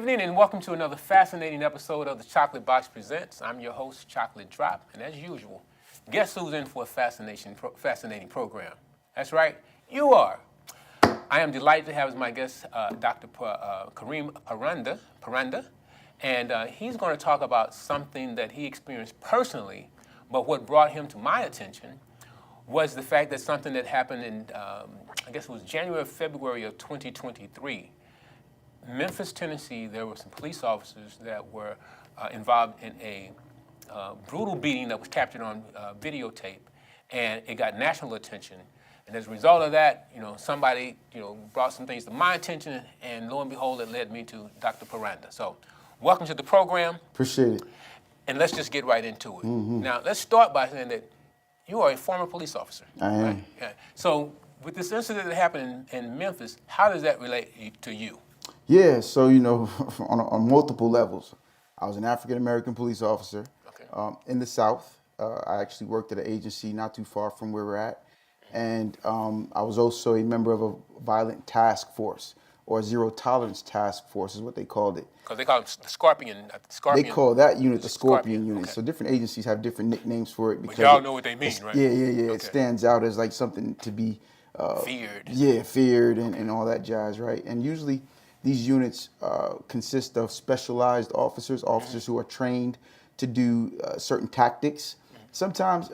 evening and welcome to another fascinating episode of the Chocolate Box Presents. I'm your host, Chocolate Drop, and as usual, guess who's in for a fascinating program? That's right, you are. I am delighted to have as my guest Dr. Kareem Puranda, and he's going to talk about something that he experienced personally, but what brought him to my attention was the fact that something that happened in, I guess it was January or February of 2023. Memphis, Tennessee, there were some police officers that were involved in a brutal beating that was captured on videotape, and it got national attention. And as a result of that, somebody, brought some things to my attention, and lo and behold, it led me to Dr. Puranda. So, welcome to the program. Appreciate it. And let's just get right into it. Mm-hmm. Now, let's start by saying that you are a former police officer. I am. Right? Yeah. So, with this incident that happened in Memphis, how does that relate to you? Yeah, so, on multiple levels. I was an African-American police officer in the South. I actually worked at an agency not too far from where we're at. And I was also a member of a violent task force, or a zero-tolerance task force is what they called it. Because they call it the Scorpion. They call that unit the Scorpion Unit. Okay. So different agencies have different nicknames for it. But y'all know what they mean, right? Yeah. Okay. It stands out as like something to be feared. Yeah, feared and all that jazz, right? And usually these units consist of specialized officers who are trained to do certain tactics. Sometimes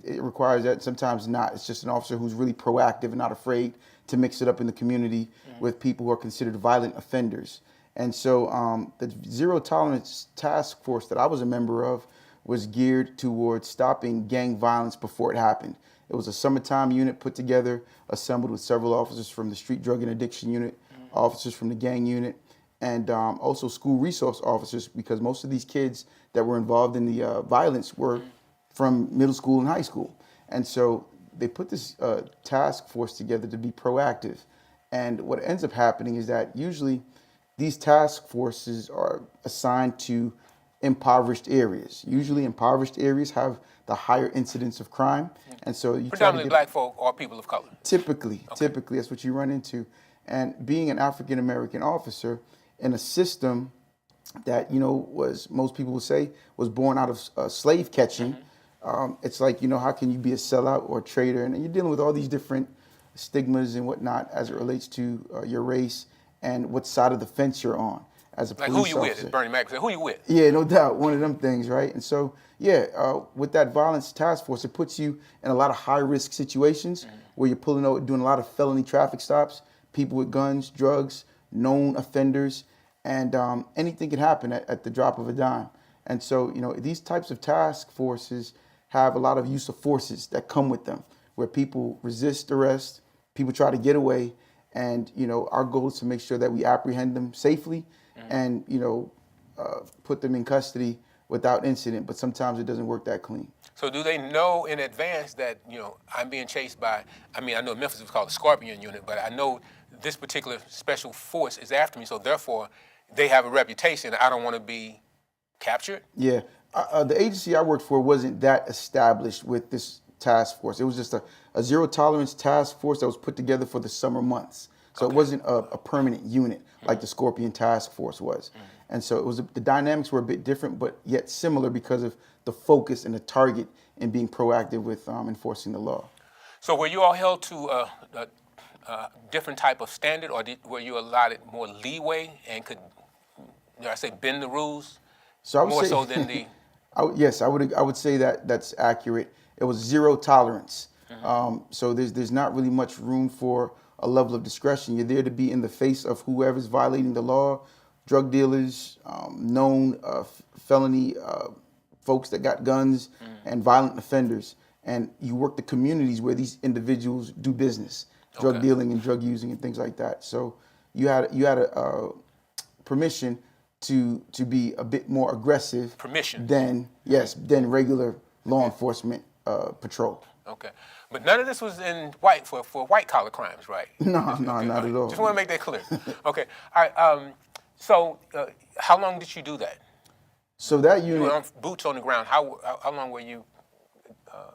it requires that, sometimes not. It's just an officer who's really proactive and not afraid to mix it up in the community with people who are considered violent offenders. And so the Zero Tolerance Task Force that I was a member of was geared towards stopping gang violence before it happened. It was a summertime unit put together, assembled with several officers from the Street Drug and Addiction Unit, officers from the gang unit, and also school resource officers, because most of these kids that were involved in the violence were from middle school and high school. And so they put this task force together to be proactive. And what ends up happening is that usually these task forces are assigned to impoverished areas. Usually impoverished areas have the higher incidence of crime. And so you predominantly black folk or people of color. Typically, that's what you run into. And being an African-American officer in a system that, was, most people would say, was born out of slave catching, it's like, how can you be a sellout or a traitor? And you're dealing with all these different stigmas and whatnot as it relates to your race and what side of the fence you're on as a police officer. Like who you with, as Bernie Mac said, who you with? Yeah, no doubt, one of them things, right? And so, with that violence task force, it puts you in a lot of high-risk situations where you're pulling out, doing a lot of felony traffic stops, people with guns, drugs, known offenders, and anything can happen at the drop of a dime. And so, these types of task forces have a lot of use of forces that come with them, where people resist arrest, people try to get away, and our goal is to make sure that we apprehend them safely and put them in custody without incident. But sometimes it doesn't work that clean. So do they know in advance that I'm being chased by? I know Memphis was called the Scorpion Unit, but I know this particular special force is after me. So therefore, they have a reputation. I don't want to be captured. Yeah. The agency I worked for wasn't that established with this task force. It was just a zero tolerance task force that was put together for the summer months. So it wasn't a permanent unit like the Scorpion Task Force was. And so the dynamics were a bit different, but yet similar because of the focus and the target in being proactive with enforcing the law. So were you all held to a different type of standard, or were you allotted more leeway and could, bend the rules? So I would more say, so than the. Yes, I would say that's accurate. It was zero tolerance. So there's not really much room for a level of discretion. You're there to be in the face of whoever's violating the law, drug dealers, known felony folks that got guns, and violent offenders. And you work the communities where these individuals do business, drug dealing and drug using and things like that. So you had a permission to be a bit more aggressive than regular law enforcement patrol. Okay, but none of this was in white for white collar crimes, right? No, not at all. Just want to make that clear. Okay, all right. So how long did you do that? So that unit, you were on boots on the ground. How long were you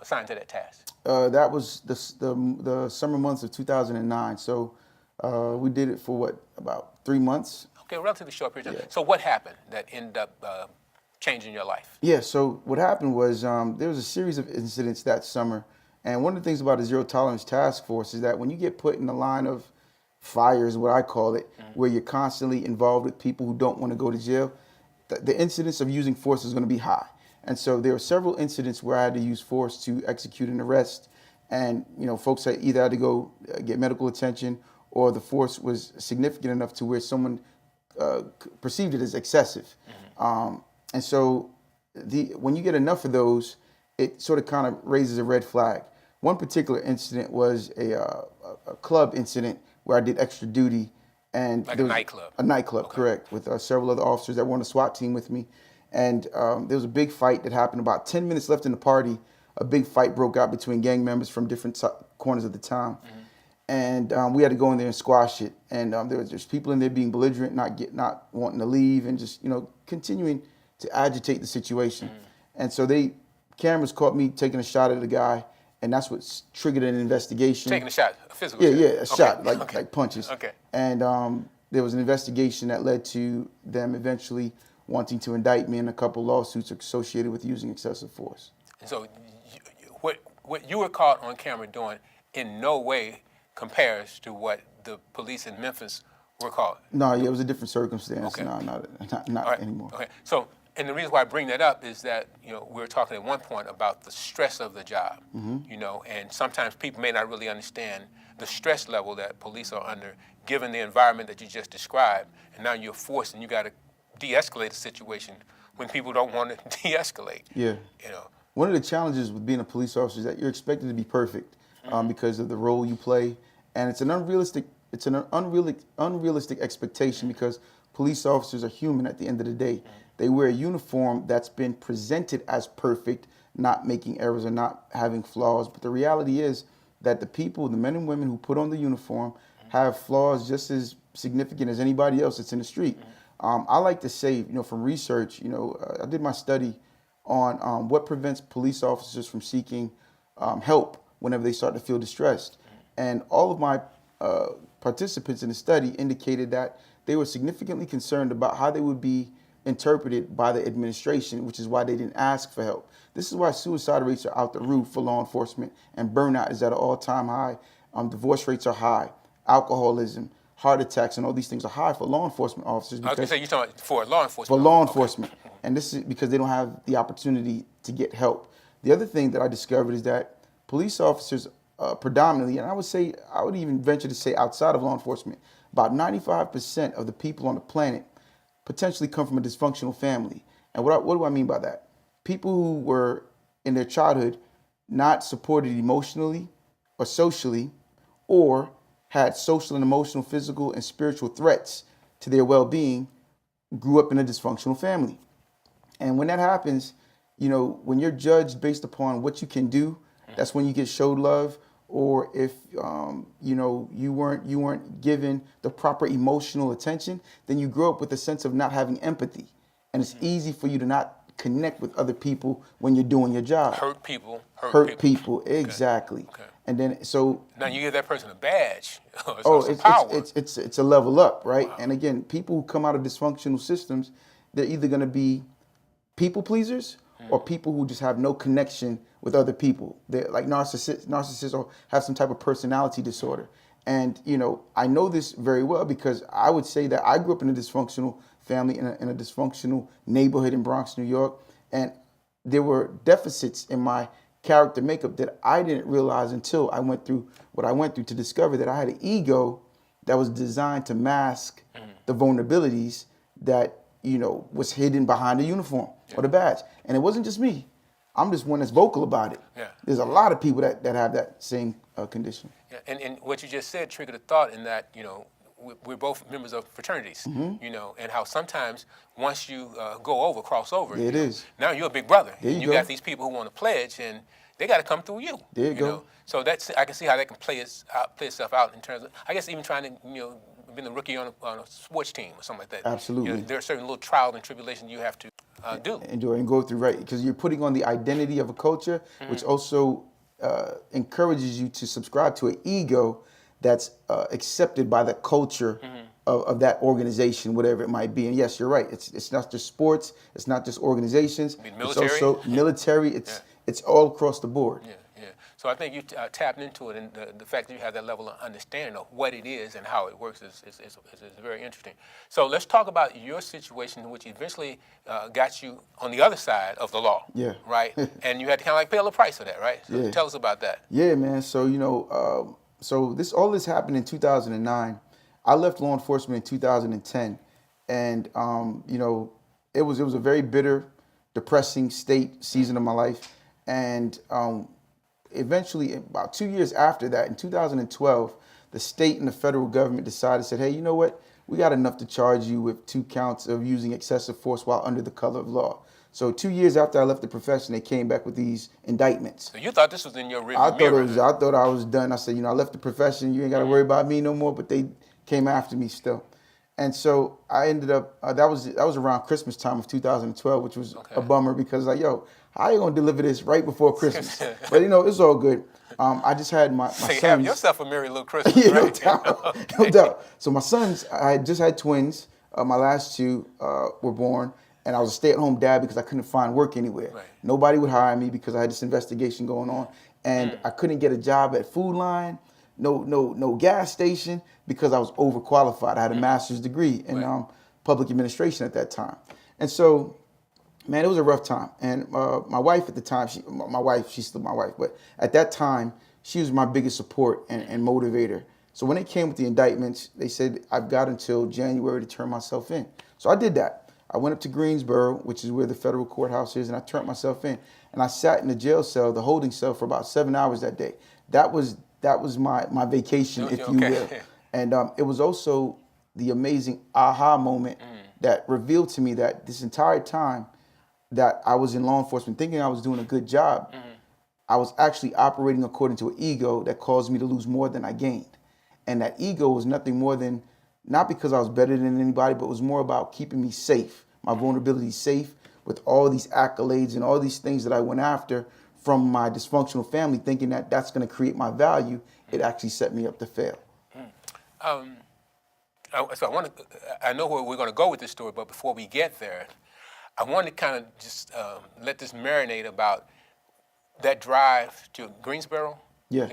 assigned to that task? That was the summer months of 2009. So we did it for about 3 months. Okay, a relatively short period of time. Yeah. So what happened that ended up changing your life? Yeah, so what happened was there was a series of incidents that summer. And one of the things about the Zero Tolerance Task Force is that when you get put in the line of fire, is what I call it, where you're constantly involved with people who don't want to go to jail, the incidence of using force is going to be high. And so there were several incidents where I had to use force to execute an arrest. And, folks that either had to go get medical attention or the force was significant enough to where someone perceived it as excessive. And so when you get enough of those, it sort of kind of raises a red flag. One particular incident was a club incident where I did extra duty. And Like a nightclub? A nightclub, Okay. correct, with several other officers that were on the SWAT team with me. And there was a big fight that happened about 10 minutes left in the party. A big fight broke out between gang members from different corners of the town. And we had to go in there and squash it. And there was just people in there being belligerent, not wanting to leave, and just continuing to agitate the situation. And so cameras caught me taking a shot at the guy, and that's what triggered an investigation. Taking a shot, a physical Yeah, shot? yeah, a shot, like punches. Okay. And there was an investigation that led to them eventually wanting to indict me in a couple lawsuits associated with using excessive force. And so what you were caught on camera doing in no way compares to what the police in Memphis were caught. No, yeah, it was a different circumstance. Okay. No, not All right. anymore. Okay. So, and the reason why I bring that up is that, we were talking at one point about the stress of the job, and sometimes people may not really understand the stress level that police are under, given the environment that you just described, and now you're forced and you got to de-escalate a situation when people don't want to de-escalate. Yeah. One of the challenges with being a police officer is that you're expected to be perfect because of the role you play, and it's an unrealistic expectation because police officers are human at the end of the day. They wear a uniform that's been presented as perfect, not making errors or not having flaws. But the reality is that the men and women who put on the uniform have flaws just as significant as anybody else that's in the street. I like to say, from research, I did my study on what prevents police officers from seeking help whenever they start to feel distressed. And all of my participants in the study indicated that they were significantly concerned about how they would be interpreted by the administration, which is why they didn't ask for help. This is why suicide rates are out the roof for law enforcement, and burnout is at an all-time high. Divorce rates are high. Alcoholism, heart attacks, and all these things are high for law enforcement officers. I was going to say, you're talking about for law enforcement. For law enforcement. Okay. And this is because they don't have the opportunity to get help. The other thing that I discovered is that police officers predominantly, and I would even venture to say outside of law enforcement, about 95% of the people on the planet potentially come from a dysfunctional family. And what do I mean by that? People who were in their childhood not supported emotionally or socially, or had social and emotional, physical and spiritual threats to their well-being, grew up in a dysfunctional family. And when that happens, when you're judged based upon what you can do, that's when you get showed love. Or if you weren't given the proper emotional attention, then you grow up with a sense of not having empathy, and it's easy for you to not connect with other people when you're doing your job. Hurt people. Exactly. Okay. And then now you give that person a badge. It's a level up, right? Wow. And again, people who come out of dysfunctional systems, they're either going to be people pleasers or people who just have no connection with other people. They're like narcissists or have some type of personality disorder. And, I know this very well because I would say that I grew up in a dysfunctional family in a dysfunctional neighborhood in Bronx, New York. And there were deficits in my character makeup that I didn't realize until I went through what I went through to discover that I had an ego that was designed to mask the vulnerabilities that, was hidden behind the uniform or the badge. And it wasn't just me. I'm just one that's vocal about it. Yeah. There's a lot of people that have that same condition. Yeah. And what you just said triggered a thought in that, we're both members of fraternities, and how sometimes once you cross over, Yeah, it is. Now you're a big brother. There you You go. got these people who want to pledge, and they got to come through you. There you go. So I can see how that can play itself out in terms of, I guess, even trying to, being a rookie on a sports team or something like that. Absolutely. There are certain little trials and tribulations you have to do. Enjoy and go through, right? Because you're putting on the identity of a culture, which also encourages you to subscribe to an ego that's accepted by the culture of that organization, whatever it might be. And yes, you're right. It's not just sports. It's not just organizations. It's also military. It's all across the board. Yeah. So I think you tapped into it, and the fact that you have that level of understanding of what it is and how it works is very interesting. So let's talk about your situation, which eventually got you on the other side of the law. Yeah. Right? And you had to kind of like pay a little price for that, right? So yeah. Tell us about that. Yeah, man. So, all this happened in 2009. I left law enforcement in 2010. And, it was a very bitter, depressing season of my life. And, eventually, about 2 years after that, in 2012, the state and the federal government said, hey, you know what? We got enough to charge you with 2 counts of using excessive force while under the color of law. So 2 years after I left the profession, they came back with these indictments. So you thought this was in your rearview mirror? I thought I was done. I said, I left the profession. You ain't got to worry about me no more. But they came after me still. And so I ended up, that was around Christmas time of 2012, which was a bummer because how you going to deliver this right before Christmas? But, it's all good. I just had my sons. Have yourself a merry little Christmas, yeah, right? No doubt. So my sons, I had just had twins. My last 2 were born. And I was a stay-at-home dad because I couldn't find work anywhere. Right. Nobody would hire me because I had this investigation going on. And I couldn't get a job at Food Line, no gas station, because I was overqualified. I had a master's degree in public administration at that time. And so, man, it was a rough time. And my wife at the time, she's still my wife, but at that time, she was my biggest support and motivator. So when they came with the indictments, they said, I've got until January to turn myself in. So I did that. I went up to Greensboro, which is where the federal courthouse is, and I turned myself in. And I sat in the jail cell, the holding cell, for about 7 hours that day. That was my vacation, if you will. And it was also the amazing aha moment that revealed to me that this entire time that I was in law enforcement thinking I was doing a good job, I was actually operating according to an ego that caused me to lose more than I gained. And that ego was nothing more than, not because I was better than anybody, but it was more about keeping me safe, my vulnerability safe, with all these accolades and all these things that I went after from my dysfunctional family, thinking that that's going to create my value. It actually set me up to fail. So I know where we're going to go with this story, but before we get there, I want to kind of just let this marinate about that drive to Greensboro. Yeah.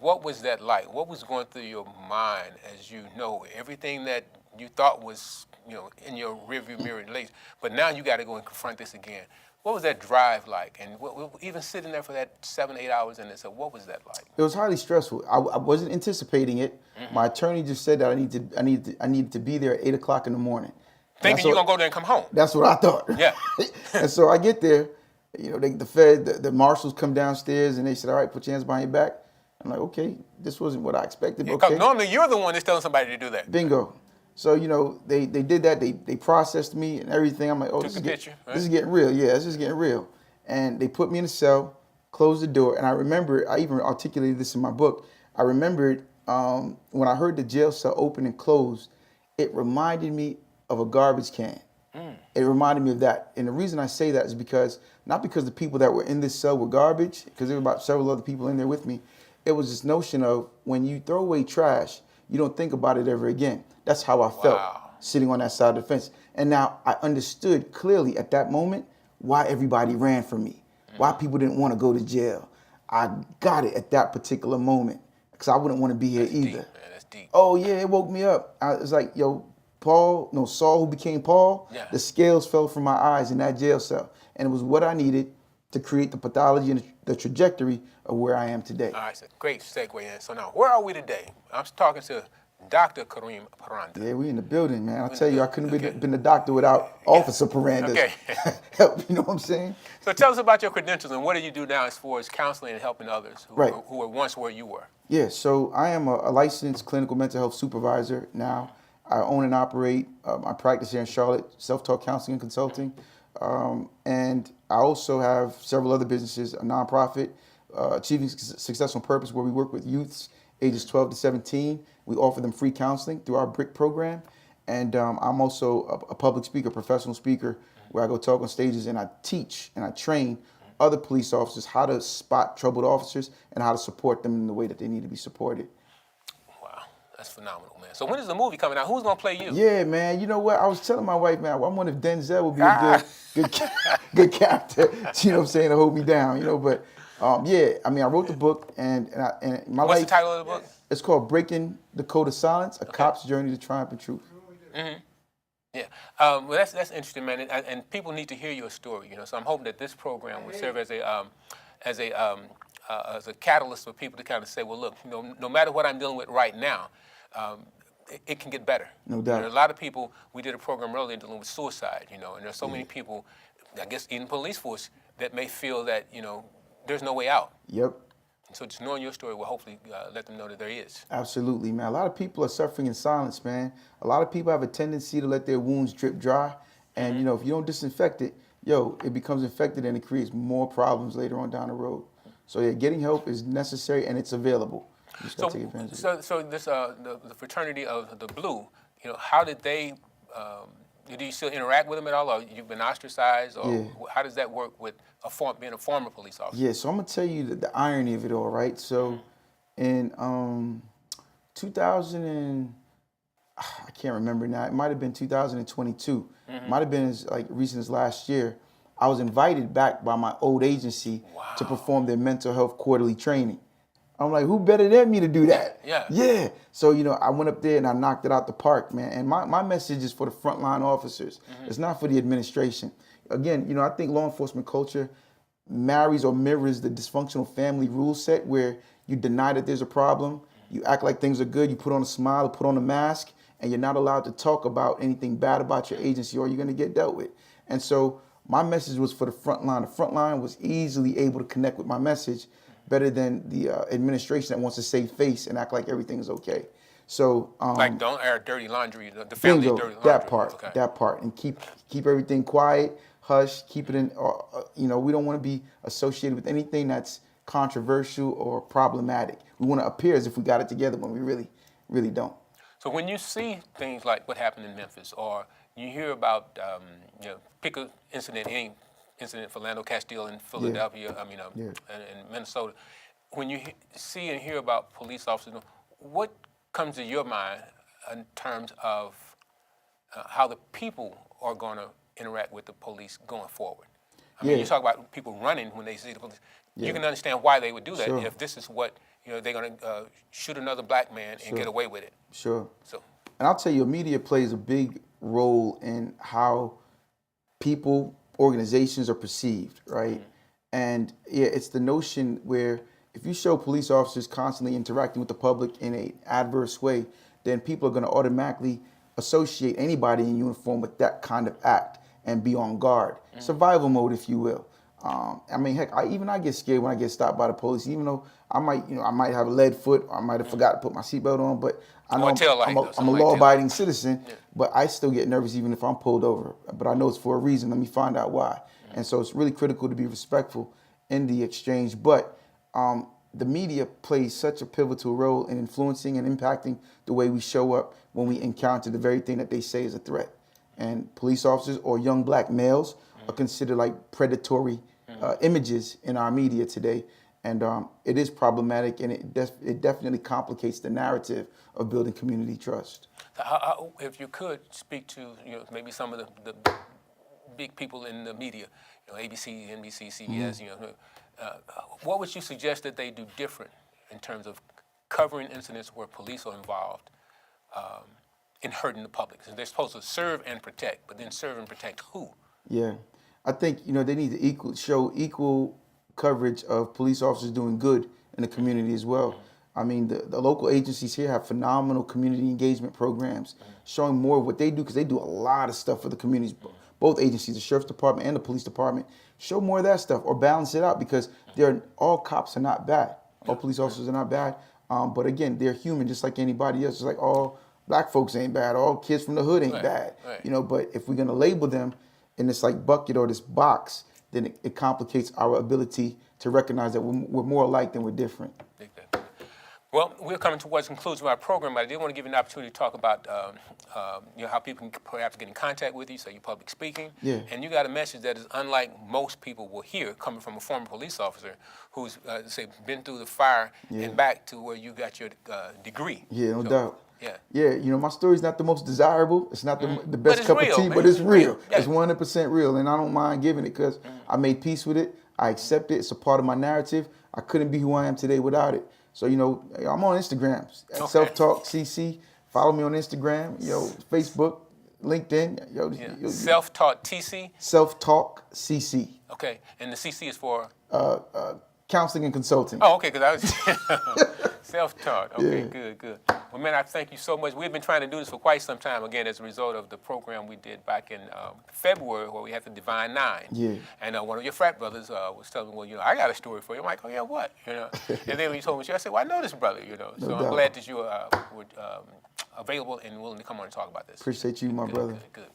What was that like? What was going through your mind as everything that you thought was, in your rearview mirror, but now you got to go and confront this again. What was that drive like? And even sitting there for that 7-8 hours in it, so what was that like? It was highly stressful. I wasn't anticipating it. My attorney just said that I needed to be there at 8 o'clock in the morning. Thinking you're gonna go there and come home. That's what I thought. Yeah. And so I get there. The marshals come downstairs and they said, all right, put your hands behind your back. I'm like, okay, this wasn't what I expected. Yeah, okay. Normally you're the one that's telling somebody to do that. Bingo. So, they did that. They processed me and everything. I'm like, oh, this is getting real. Yeah, this is getting real. And they put me in a cell, closed the door. And I remember, I even articulated this in my book. I remembered when I heard the jail cell open and close, it reminded me of a garbage can. It reminded me of that. And the reason I say that is not because the people that were in this cell were garbage, because there were about several other people in there with me. It was this notion of when you throw away trash, you don't think about it ever again. That's how I felt sitting on that side of the fence. And now I understood clearly at that moment why everybody ran from me, why people didn't want to go to jail. I got it at that particular moment because I wouldn't want to be here either. Deep, man. That's deep. Oh, yeah, it woke me up. It was like, Saul who became Paul, the scales fell from my eyes in that jail cell. And it was what I needed to create the pathology and the trajectory of where I am today. All right, so great segue in. So now, where are we today? I'm talking to Dr. Kareem Puranda. Yeah, we in the building, man. I tell you, I couldn't have been a doctor without Officer Puranda's help. You know what I'm saying? So tell us about your credentials and what do you do now as far as counseling and helping others who were once where you were? Yeah, so I am a licensed clinical mental health supervisor now. I own and operate my practice here in Charlotte, self-taught counseling and consulting. And I also have several other businesses, a nonprofit, Achieving Success on Purpose, where we work with youths ages 12 to 17. We offer them free counseling through our BRIC program. And I'm also a public speaker, professional speaker, where I go talk on stages and I teach and I train other police officers how to spot troubled officers and how to support them in the way that they need to be supported. Wow. That's phenomenal, man. So when is the movie coming out? Who's gonna play you? Yeah, man. You know what? I was telling my wife, man, I wonder if Denzel would be a Ah. good character. You know what I'm saying, to hold me down. You know, but yeah. I mean, I wrote the book, and my What's life. the title of the book? It's called "Breaking the Code of Silence: A Cop's Journey to Triumph and Truth." Mm-hmm. Yeah. Well, that's interesting, man. And people need to hear your story. You know, so I'm hoping that this program will serve as a catalyst for people to kind of say, well, look, you know, no matter what I'm dealing with right now, it can get better. No doubt. You know, a lot of people, we did a program earlier dealing with suicide, you know, and there's so many people, I guess, in the police force that may feel that, you know, there's no way out. Yep. So just knowing your story will hopefully let them know that there is. Absolutely, man. A lot of people are suffering in silence, man. A lot of people have a tendency to let their wounds drip dry. And, you know, if you don't disinfect it, it becomes infected and it creates more problems later on down the road. So, yeah, getting help is necessary and it's available. You just gotta take advantage of it. So this the fraternity of the Blue, you know, how did they? Do you still interact with them at all, or you've been ostracized, or how does that work with being a former police officer? Yeah, so I'm gonna tell you the irony of it all, right? So, in 2000 and I can't remember now. It might have been 2022. Might have been as recent as last year. I was invited back by my old agency to perform their mental health quarterly training. I'm like, who better than me to do that? Yeah. So, you know, I went up there and I knocked it out the park, man. And my message is for the frontline officers. It's not for the administration. Again, you know, I think law enforcement culture marries or mirrors the dysfunctional family rule set where you deny that there's a problem, you act like things are good, you put on a smile, or put on a mask, and you're not allowed to talk about anything bad about your agency or you're gonna get dealt with. And so my message was for the front line. The front line was easily able to connect with my message better than the administration that wants to save face and act like everything's okay. So like don't air dirty laundry, the family bingo, dirty laundry. That part, and keep everything quiet, hush, keep it in. You know, we don't want to be associated with anything that's controversial or problematic. We want to appear as if we got it together when we really don't. So when you see things like what happened in Memphis, or you hear about, you know, pick an incident, any incident, Philando Castile in Philadelphia, in Minnesota. When you see and hear about police officers, what comes to your mind in terms of how the people are going to interact with the police going forward? I mean, you talk about people running when they see the police. You can understand why they would do that if this is what, you know, they're going to shoot another black man and get away with it. So, and I'll tell you, media plays a big role in how people, organizations are perceived, right? And it's the notion where if you show police officers constantly interacting with the public in an adverse way, then people are going to automatically associate anybody in uniform with that kind of act and be on guard. Survival mode, if you will. I mean, heck, I get scared when I get stopped by the police, even though I might have a lead foot, or I might have forgot to put my seatbelt on, but I know I'm a law-abiding citizen, but I still get nervous even if I'm pulled over. But I know it's for a reason. Let me find out why. And so it's really critical to be respectful in the exchange. But the media plays such a pivotal role in influencing and impacting the way we show up when we encounter the very thing that they say is a threat. And police officers or young black males are considered like predatory images in our media today. And it is problematic, and it definitely complicates the narrative of building community trust. If you could speak to, you know, maybe some of the big people in the media, you know, ABC, NBC, CBS, you know, what would you suggest that they do different in terms of covering incidents where police are involved in hurting the public? So they're supposed to serve and protect, but then serve and protect who? Yeah, I think, you know, they need to show equal coverage of police officers doing good in the community as well. I mean, the local agencies here have phenomenal community engagement programs showing more of what they do, because they do a lot of stuff for the communities. Both agencies, the sheriff's department and the police department, show more of that stuff or balance it out, because all cops are not bad. All police officers are not bad. But again, they're human just like anybody else. It's like all black folks ain't bad. All kids from the hood ain't bad. You know, but if we're going to label them in this like bucket or this box, then it complicates our ability to recognize that we're more alike than we're different. Well, we're coming towards the conclusion of our program, but I did want to give you an opportunity to talk about you know, how people can perhaps get in contact with you, so you're public speaking. And you got a message that is unlike most people will hear, coming from a former police officer who's, say, been through the fire and back to where you got your degree. No doubt. Yeah, you know, my story's not the most desirable. It's not the best it's cup real, of tea, man. but it's real. Yeah. It's 100% real, and I don't mind giving it because I made peace with it. I accept it. It's a part of my narrative. I couldn't be who I am today without it. So, you know, I'm on Instagram, Self-Talk CC. Follow me on Instagram, Facebook, LinkedIn. Self-Taught TC? Self-Talk CC. Okay, and the CC is for? Counseling and consulting. Oh, okay, because I was self-taught. Okay, Yeah. good. Well, man, I thank you so much. We've been trying to do this for quite some time, again, as a result of the program we did back in February where we had the Divine Nine. Yeah. And one of your frat brothers was telling me, well, you know, I got a story for you. I'm like, oh, yeah, what? You know. And then when you told me, I said, well, I know this brother, you know. So I'm glad that you were available and willing to come on and talk about this. Appreciate you, my brother. Good.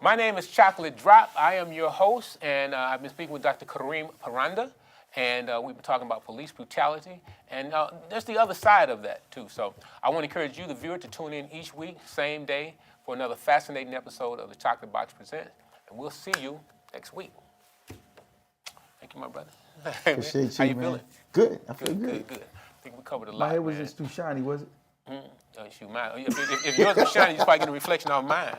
My name is Chocolate Drop. I am your host, and I've been speaking with Dr. Kareem Puranda. And we've been talking about police brutality. And there's the other side of that, too. So I want to encourage you, the viewer, to tune in each week, same day, for another fascinating episode of the Chocolate Box Presents. And we'll see you next week. Thank you, my brother. Appreciate you, How you man. feeling? Good. I feel good. Good. I think we covered a lot, My hair was man. just too shiny, was it? Shoot, mine. If yours was shiny, you're probably getting a reflection on mine.